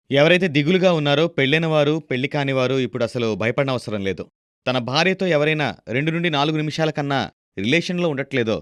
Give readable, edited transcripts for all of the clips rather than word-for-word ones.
ఎవరైతే దిగులుగా ఉన్నారో పెళ్ళైన వారు, పెళ్లి కానివారు ఇప్పుడసలు భయపడనవసరం లేదు. తన భార్యతో ఎవరైనా 2-4 నిమిషాల కన్నా రిలేషన్‌లో ఉండట్లేదో,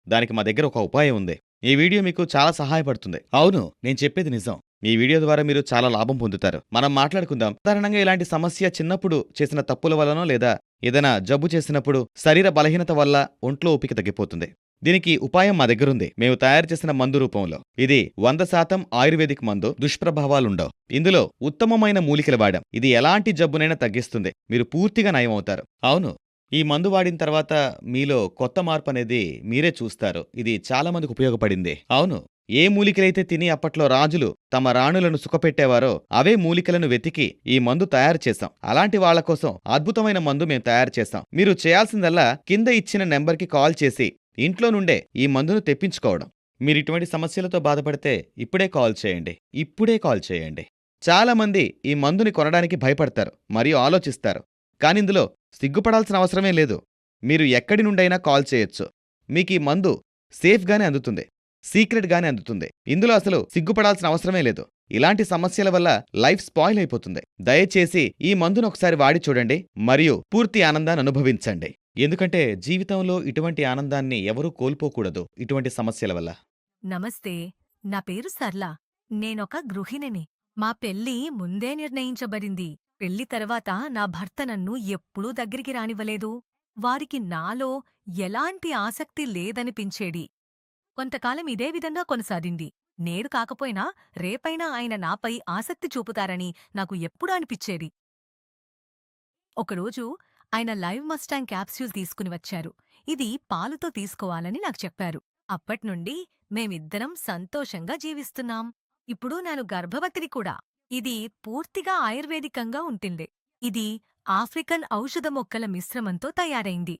దానికి మా దగ్గర ఒక ఉపాయం ఉంది. ఈ వీడియో మీకు చాలా సహాయపడుతుంది. అవును, నేను చెప్పేది నిజం. ఈ వీడియో ద్వారా మీరు చాలా లాభం పొందుతారు. మనం మాట్లాడుకుందాం. సాధారణంగా ఇలాంటి సమస్య చిన్నప్పుడు చేసిన తప్పుల వల్లనో లేదా ఏదైనా జబ్బు చేసినప్పుడు శరీర బలహీనత వల్ల ఒంట్లో ఓపిక తగ్గిపోతుంది. దీనికి ఉపాయం మా దగ్గరుంది. మేము తయారు చేసిన మందు రూపంలో. ఇది 100% ఆయుర్వేదిక్ మందు. దుష్ప్రభావాలుండవు. ఇందులో ఉత్తమమైన మూలికలు వాడాం. ఇది ఎలాంటి జబ్బునైనా తగ్గిస్తుంది. మీరు పూర్తిగా నయమవుతారు. అవును. ఈ మందు వాడిన తర్వాత మీలో కొత్త మార్పనేది మీరే చూస్తారు. ఇది చాలా మందికి ఉపయోగపడింది. అవును. ఏ మూలికలైతే తిని అప్పట్లో రాజులు తమ రాణులను సుఖపెట్టేవారో అవే మూలికలను వెతికి ఈ మందు తయారు చేశాం. అలాంటి వాళ్ళ కోసం అద్భుతమైన మందు మేం తయారు చేశాం. మీరు చేయాల్సిందల్లా కింద ఇచ్చిన నెంబర్‌కి కాల్ చేసి ఇంట్లో నుండే ఈ మందును తెప్పించుకోవడం. మీరిటువంటి సమస్యలతో బాధపడితే ఇప్పుడే కాల్ చేయండి. ఇప్పుడే కాల్ చేయండి. చాలామంది ఈ మందుని కొనడానికి భయపడతారు మరియు ఆలోచిస్తారు. కానిందులో సిగ్గుపడాల్సిన అవసరమే లేదు. మీరు ఎక్కడి నుండైనా కాల్ చేయొచ్చు. మీకీ మందు సేఫ్‌గానే అందుతుంది. సీక్రెట్‌గానే అందుతుంది. ఇందులో అసలు సిగ్గుపడాల్సిన అవసరమే లేదు. ఇలాంటి సమస్యల వల్ల లైఫ్ స్పాయిల్ అయిపోతుంది. దయచేసి ఈ మందును ఒకసారి వాడి చూడండి మరియు పూర్తి ఆనందాన్ని అనుభవించండి. ఎందుకంటే జీవితంలో ఇటువంటి ఆనందాన్ని ఎవరూ కోల్పోకూడదు ఇటువంటి సమస్యల వల్ల. నమస్తే, నా పేరు సర్ల. నేనొక గృహిణిని. మా పెళ్లి ముందే నిర్ణయించబడింది. పెళ్లి తర్వాత నా భర్త నన్ను ఎప్పుడూ దగ్గరికి రానివ్వలేదు. వారికి నాలో ఎలాంటి ఆసక్తి లేదనిపించేది. కొంతకాలం ఇదే విధంగా కొనసాగింది. నేడు కాకపోయినా రేపైనా ఆయన నాపై ఆసక్తి చూపుతారని నాకు ఎప్పుడూ అనిపిచ్చేది. ఒకరోజు ఆయన లైవ్ మస్టాంగ్ క్యాప్స్యూల్ తీసుకుని వచ్చారు. ఇది పాలుతో తీసుకోవాలని నాకు చెప్పారు. అప్పట్నుండి మేమిద్దరం సంతోషంగా జీవిస్తున్నాం. ఇప్పుడు నేను గర్భవతిని కూడా. ఇది పూర్తిగా ఆయుర్వేదికంగా ఉంటుంది. ఇది ఆఫ్రికన్ ఔషధ మొక్కల మిశ్రమంతో తయారైంది.